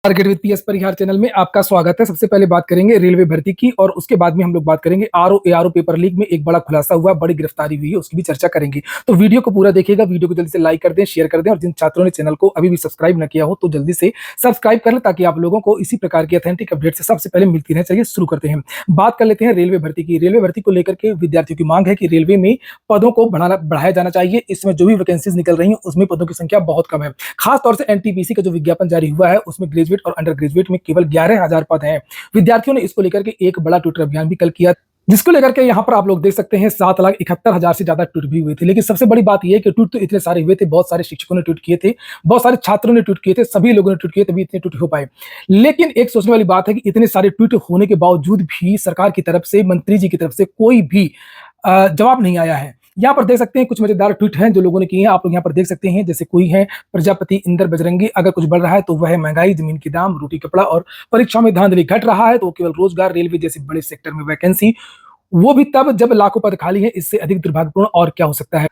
Target with PS Parihar channel में आपका स्वागत है। सबसे पहले बात करेंगे रेलवे भर्ती की और उसके बाद में हम लोग बात करेंगे आरओ एआरओ पेपर लीक में एक बड़ा खुलासा हुआ, बड़ी गिरफ्तारी हुई है, उसकी भी चर्चा करेंगे। तो वीडियो को पूरा देखिएगा, वीडियो को जल्दी से लाइक कर दें, शेयर कर दें और जिन छात्रों ने चैनल को अभी भी सब्सक्राइब न किया हो तो जल्दी से सब्सक्राइब कर लें ताकि आप लोगों को इसी प्रकार की ऑथेंटिक अपडेट से सबसे पहले मिलती रहे। चलिए शुरू करते हैं। बात कर लेते हैं रेलवे भर्ती की। रेलवे भर्ती को लेकर के विद्यार्थियों की मांग है कि रेलवे में पदों को बढ़ाया जाना चाहिए। इसमें जो भी वैकेंसीज निकल रही हैं उसमें पदों की संख्या बहुत कम है। खासतौर से एनटीपीसी का जो विज्ञापन जारी हुआ है उसमें ग्रेजुएट और अंडर ग्रेजुएट में केवल 11,000 पद हैं। विद्यार्थियों ने इसको लेकर के एक बड़ा ट्विटर अभियान भी कल किया, जिसको लेकर के यहाँ पर आप लोग देख सकते हैं 7,71,000 से ज्यादा ट्वीट भी हुए थे। लेकिन सबसे बड़ी बात यह है कि ट्वीट तो इतने सारे हुए थे, बहुत सारे शिक्षकों ने ट्वीट किए थे, बहुत सारे छात्रों ने ट्वीट किए थे, सभी लोगों ने ट्वीट किए, तभी इतने ट्वीट हो पाए। लेकिन एक सोचने वाली बात है कि इतने सारे ट्वीट होने के बावजूद भी सरकार की तरफ से, मंत्री जी की तरफ से कोई भी जवाब नहीं आया है। यहाँ पर देख सकते हैं कुछ मजेदार ट्वीट हैं जो लोगों ने किए हैं, आप लोग यहाँ पर देख सकते हैं। जैसे कोई है प्रजापति इंदर बजरंगी, अगर कुछ बढ़ रहा है तो वह है महंगाई, जमीन के दाम, रोटी कपड़ा और परीक्षा में धांधली। घट रहा है तो केवल रोजगार, रेलवे जैसे बड़े सेक्टर में वैकेंसी, वो भी तब जब लाखों पद खाली है। इससे अधिक दुर्भाग्यपूर्ण और क्या हो सकता है।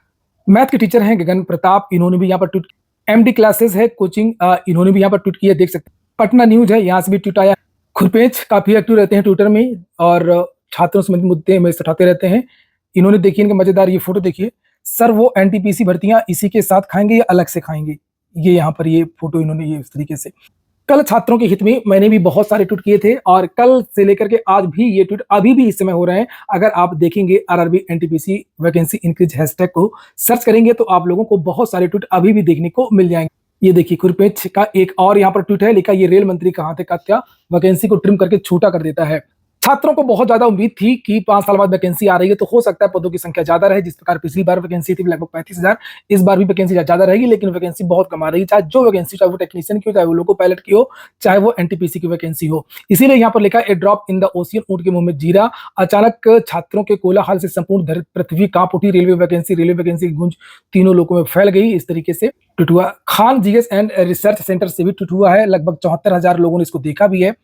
मैथ के टीचर हैं गगन प्रताप, इन्होंने भी यहाँ पर ट्वीट, एमडी क्लासेस है कोचिंग, इन्होंने भी यहाँ पर ट्वीट किया, देख सकते हैं। पटना न्यूज है, यहाँ से भी ट्वीट आया। खुरपेच काफी एक्टिव रहते हैं ट्विटर में और छात्रों से संबंधित मुद्दे में उठाते रहते हैं। इन्होंने देखिए इनका मजेदार ये फोटो देखिए, सर वो एनटीपीसी भर्तियां इसी के साथ खाएंगे या अलग से खाएंगे। ये यहाँ पर ये फोटो इन्होंने ये इस तरीके से। कल छात्रों के हित में मैंने भी बहुत सारे ट्वीट किए थे और कल से लेकर के आज भी ये ट्वीट अभी भी इस समय हो रहे हैं। अगर आप देखेंगे RRB NTPC vacancy increase hashtag को सर्च करेंगे तो आप लोगों को बहुत सारे ट्वीट अभी भी देखने को मिल जाएंगे। ये देखिए खुरपेच का एक और यहाँ पर ट्वीट है, लिखा ये रेल मंत्री कहाँ थे का क्या, वैकेंसी को ट्रिम करके छोटा कर देता है। छात्रों को बहुत ज्यादा उम्मीद थी कि 5 साल बाद वैकेंसी आ रही है तो हो सकता है पदों की संख्या ज्यादा रहे। जिस प्रकार पिछली बार वैकेंसी थी लगभग 35,000, इस बार भी वैकेंसी ज्यादा रहेगी, लेकिन वैकेंसी बहुत कम आ रही है। चाहे जो वैकेंसी, चाहे वो टेक्नीशियन की हो, चाहे वो लोको पायलट की हो, चाहे वो एनटीपीसी की वैकेंसी हो। इसीलिए यहाँ पर लिखा ए ड्रॉप इन द ओशियन, ऊंट के मुंह में जीरा। अचानक छात्रों के कोलाहल से संपूर्ण पृथ्वी कांप उठी। रेलवे वैकेंसी की गूंज तीनों लोगों में फैल गई। इस तरीके से ट्वीट हुआ। Khan GS and research centre से भी ट्वीट हुआ है, लगभग 74,000 लोगों ने इसको देखा भी है।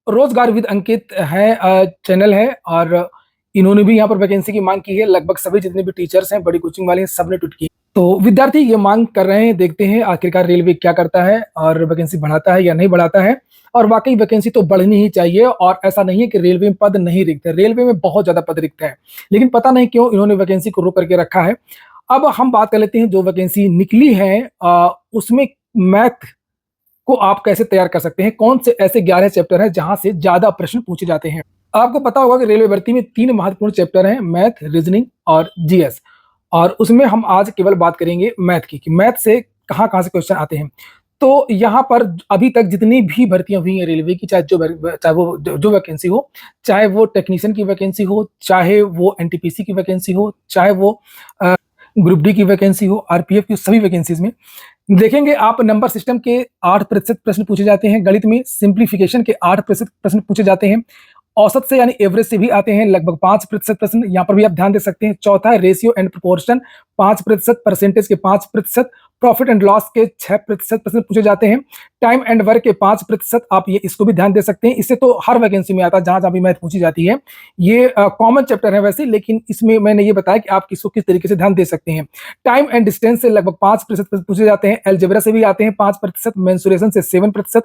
रोजगार विद अंकित है चैनल है और इन्होंने भी यहाँ पर वैकेंसी की मांग की है। लगभग सभी जितने भी टीचर्स हैं, बड़ी कोचिंग वाले हैं, सबने ट्वीट की। तो विद्यार्थी ये मांग कर रहे हैं, देखते हैं आखिरकार रेलवे क्या करता है और वैकेंसी बढ़ाता है या नहीं बढ़ाता है। और वाकई वैकेंसी तो बढ़नी ही चाहिए और ऐसा नहीं है कि रेलवे में पद नहीं रिक्त है, रेलवे में बहुत ज्यादा पद रिक्त है, लेकिन पता नहीं क्यों इन्होंने वैकेंसी को रोक करके रखा है। अब हम बात कर लेते हैं जो वैकेंसी निकली है उसमें मैथ को आप कैसे तैयार कर सकते हैं, कौन से ऐसे 11 चैप्टर हैं जहां से ज्यादा प्रश्न पूछे जाते हैं। आपको पता होगा कि रेलवे भर्ती में 3 महत्वपूर्ण चैप्टर हैं, मैथ, रीजनिंग और जीएस, और उसमें हम आज केवल बात करेंगे मैथ की कि मैथ से कहां से क्वेश्चन आते हैं। तो यहाँ पर अभी तक जितनी भी भर्तियां हुई हैं रेलवे की, चाहे वो जो वैकेंसी हो, चाहे वो टेक्नीशियन की वैकेंसी हो, चाहे वो एनटीपीसी की वैकेंसी हो, चाहे वो ग्रुप डी की वैकेंसी हो, आरपीएफ की, सभी वैकेंसीज में देखेंगे आप नंबर सिस्टम के 8% प्रश्न पूछे जाते हैं। गणित में सिंप्लीफिकेशन के 8% प्रश्न पूछे जाते हैं। औसत से यानी एवरेज से भी आते हैं लगभग 5% प्रश्न, यहाँ पर भी आप ध्यान दे सकते हैं। चौथा है रेशियो एंड प्रोपोर्शन, 5%, परसेंटेज के 5%, प्रॉफिट एंड लॉस के 6% प्रश्न पूछे जाते हैं। टाइम एंड वर्क के 5%, आप ये इसको भी ध्यान दे सकते हैं। इससे तो हर वैकेंसी में आता है, जहां भी मैथ पूछी जाती है। ये कॉमन चैप्टर है वैसे, लेकिन इसमें मैंने ये बताया कि आप किसको किस तरीके से ध्यान दे सकते हैं। टाइम एंड डिस्टेंस से लगभग 5% पूछे जाते हैं। एलजेब्रा से भी आते हैं 5%, मेंसुरेशन से 7%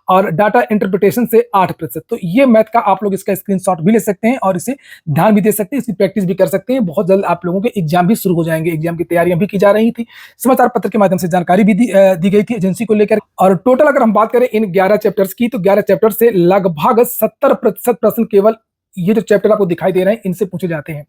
और डाटा इंटरप्रिटेशन से 8%। तो ये मैथ का आप लोग इसका स्क्रीनशॉट भी ले सकते हैं और इसे ध्यान भी दे सकते हैं, इसकी प्रैक्टिस भी कर सकते हैं। बहुत जल्द आप लोगों के एग्जाम भी शुरू हो जाएंगे, एग्जाम की तैयारियां भी की जा रही थी, समाचार पत्र के माध्यम से जानकारी भी दी गई थी एजेंसी को लेकर। और टोटल अगर हम बात करें इन 11 चैप्टर्स की, तो 11 चैप्टर से लगभग 70% प्रश्न केवल ये जो चैप्टर आपको दिखाई दे रहे हैं इनसे पूछे जाते हैं।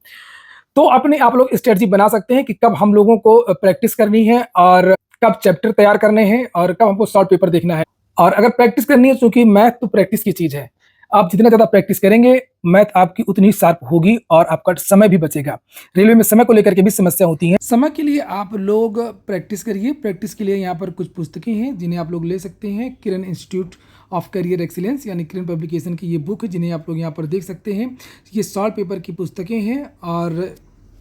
तो अपने आप लोग स्ट्रेटजी बना सकते हैं कि कब हम लोगों को प्रैक्टिस करनी है और कब चैप्टर तैयार करने हैं और कब हमको शॉर्ट पेपर देखना है। और अगर प्रैक्टिस करनी है, क्योंकि मैथ तो प्रैक्टिस की चीज है, आप जितना ज्यादा प्रैक्टिस करेंगे मैथ आपकी उतनी शार्प होगी और आपका समय भी बचेगा। रेलवे में समय को लेकर के भी समस्या होती है। समय के लिए आप लोग प्रैक्टिस करिए। प्रैक्टिस के लिए यहाँ पर कुछ पुस्तकें हैं जिन्हें आप लोग ले सकते हैं। किरण इंस्टीट्यूट ऑफ करियर एक्सीलेंस यानी किरण पब्लिकेशन की ये बुक है जिन्हें आप लोग यहाँ पर देख सकते हैं। ये शॉर्ट पेपर की पुस्तकें हैं और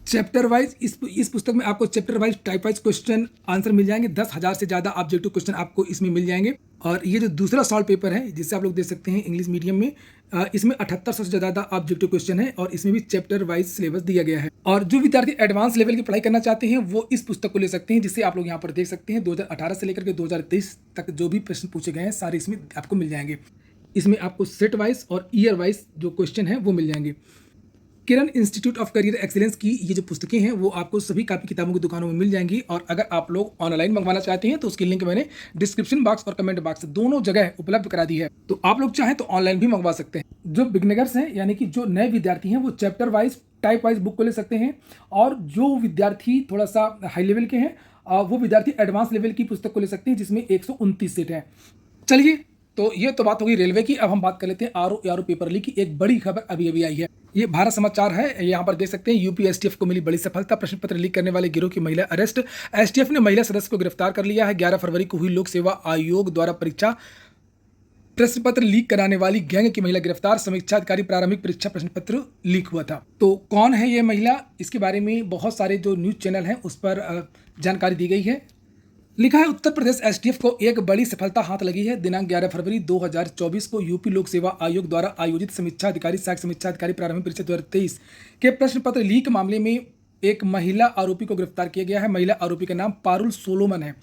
चैप्टर वाइज इस पुस्तक में आपको chapter wise type wise question answer मिल जाएंगे। 10,000 से ज़्यादा ऑब्जेक्टिव क्वेश्चन आपको इसमें मिल जाएंगे। और ये जो दूसरा सॉल्व पेपर है जिससे आप लोग देख सकते हैं इंग्लिश मीडियम में, इसमें 7800 से ज़्यादा ऑब्जेक्टिव क्वेश्चन है और इसमें भी चैप्टर वाइज सिलेबस दिया गया है। और जो विद्यार्थी एडवांस लेवल की पढ़ाई करना चाहते हैं वो इस पुस्तक को ले सकते हैं, जिसे आप लोग यहाँ पर देख सकते हैं। 2018 से लेकर के 2023 तक जो भी प्रश्न पूछे गए हैं सारे इसमें आपको मिल जाएंगे। इसमें आपको सेट वाइज और ईयर वाइज जो क्वेश्चन है वो मिल जाएंगे। किरण इंस्टीट्यूट ऑफ करियर एक्सीलेंस की ये जो पुस्तकें हैं वो आपको सभी कापी किताबों की दुकानों में मिल जाएंगी। और अगर आप लोग ऑनलाइन मंगवाना चाहते हैं तो उसकी लिंक मैंने डिस्क्रिप्शन बॉक्स और कमेंट बॉक्स दोनों जगह उपलब्ध करा दी है, तो आप लोग चाहें तो ऑनलाइन भी मंगवा सकते हैं। जो बिगनर्स हैं यानी कि जो नए विद्यार्थी हैं वो chapter wise type wise book को ले सकते हैं, और जो विद्यार्थी थोड़ा सा हाई लेवल के हैं वो विद्यार्थी एडवांस लेवल की पुस्तक को ले सकते हैं जिसमें 129 सेट है। चलिए, तो ये तो बात होगी रेलवे की। अब हम बात कर लेते हैं आरओ पेपर लीक की एक बड़ी खबर अभी अभी आई है। ये भारत समाचार है, यहाँ पर देख सकते हैं यूपी एसटीएफ को मिली बड़ी सफलता, प्रश्न पत्र लीक करने वाले गिरोह की महिला अरेस्ट। एसटीएफ ने महिला सदस्य को गिरफ्तार कर लिया है। 11 फरवरी को हुई लोक सेवा आयोग द्वारा परीक्षा प्रश्न पत्र लीक कराने वाली गैंग की महिला गिरफ्तार। समीक्षा अधिकारी प्रारंभिक परीक्षा प्रश्न पत्र लीक हुआ था। तो कौन है ये महिला, इसके बारे में बहुत सारे जो न्यूज चैनल हैं उस पर जानकारी दी गई है। लिखा है उत्तर प्रदेश एसटीएफ को एक बड़ी सफलता हाथ लगी है। दिनांक 11 फरवरी 2024 को यूपी लोक सेवा आयोग द्वारा आयोजित समीक्षा अधिकारी सहायक समीक्षा अधिकारी प्रारंभिक परीक्षा 2023 के प्रश्न पत्र लीक मामले में एक महिला आरोपी को गिरफ्तार किया गया है। महिला आरोपी का नाम पारुल सोलोमन है,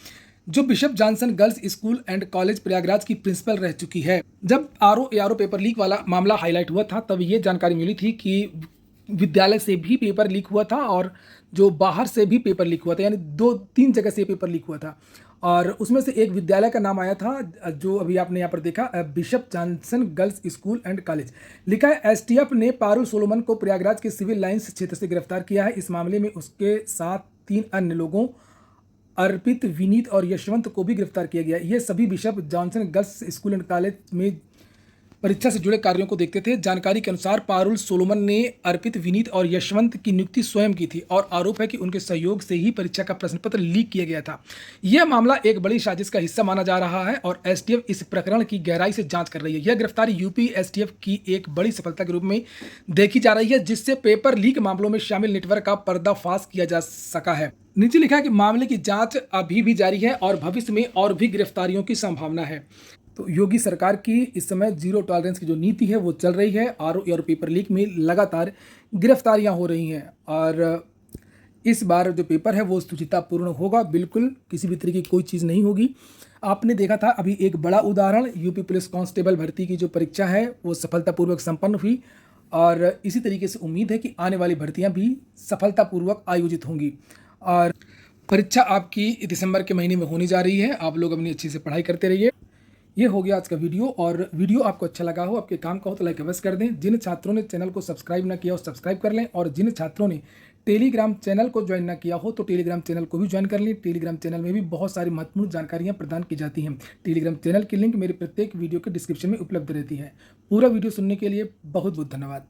जो bishop Johnson girls school and college Prayagraj की प्रिंसिपल रह चुकी है। जब आरओ पेपर लीक वाला मामला हाईलाइट हुआ था तब ये जानकारी मिली थी कि विद्यालय से भी पेपर लीक हुआ था और जो बाहर से भी पेपर लीक हुआ था, यानी 2-3 जगह से पेपर लीक हुआ था। और उसमें से एक विद्यालय का नाम आया था जो अभी आपने यहाँ पर देखा, bishop Johnson girls school and college. लिखा है एसटीएफ ने पारुल सोलोमन को प्रयागराज के सिविल लाइंस क्षेत्र से गिरफ्तार किया है। इस मामले में उसके साथ 3 अन्य लोगों अर्पित, विनीत और यशवंत को भी गिरफ्तार किया गया। ये सभी bishop Johnson girls school and college में परीक्षा से जुड़े कार्यों को देखते थे। जानकारी के अनुसार पारुल सोलोमन ने अर्पित, विनीत और यशवंत की नियुक्ति स्वयं की थी और आरोप है कि उनके सहयोग से ही परीक्षा का प्रश्न पत्र लीक किया गया था। यह मामला एक बड़ी साजिश का हिस्सा माना जा रहा है और एसटीएफ इस प्रकरण की गहराई से जांच कर रही है। यह गिरफ्तारी यूपी एसटीएफ की एक बड़ी सफलता के रूप में देखी जा रही है, जिससे पेपर लीक मामलों में शामिल नेटवर्क का पर्दाफाश किया जा सका है। नीचे लिखा है कि मामले की जांच अभी भी जारी है और भविष्य में और भी गिरफ्तारियों की संभावना है। तो योगी सरकार की इस समय जीरो टॉलरेंस की जो नीति है वो चल रही है। आरओ पेपर लीक में लगातार गिरफ्तारियां हो रही हैं और इस बार जो पेपर है वो शुचितापूर्ण होगा, बिल्कुल किसी भी तरीके की कोई चीज़ नहीं होगी। आपने देखा था अभी एक बड़ा उदाहरण, यूपी पुलिस कांस्टेबल भर्ती की जो परीक्षा है वो सफलतापूर्वक संपन्न हुई और इसी तरीके से उम्मीद है कि आने वाली भर्तियाँ भी सफलतापूर्वक आयोजित होंगी। और परीक्षा आपकी दिसंबर के महीने में होने जा रही है। आप लोग अपनी अच्छी से पढ़ाई करते रहिए। ये हो गया आज का वीडियो, और वीडियो आपको अच्छा लगा हो, आपके काम का हो तो लाइक अवश्य कर दें। जिन छात्रों ने चैनल को सब्सक्राइब ना किया हो सब्सक्राइब कर लें, और जिन छात्रों ने टेलीग्राम चैनल को ज्वाइन ना किया हो तो टेलीग्राम चैनल को भी ज्वाइन कर लें। टेलीग्राम चैनल में भी बहुत सारी महत्वपूर्ण जानकारियां प्रदान की जाती हैं। टेलीग्राम चैनल की लिंक मेरे प्रत्येक वीडियो के डिस्क्रिप्शन में उपलब्ध रहती है। पूरा वीडियो सुनने के लिए बहुत बहुत धन्यवाद।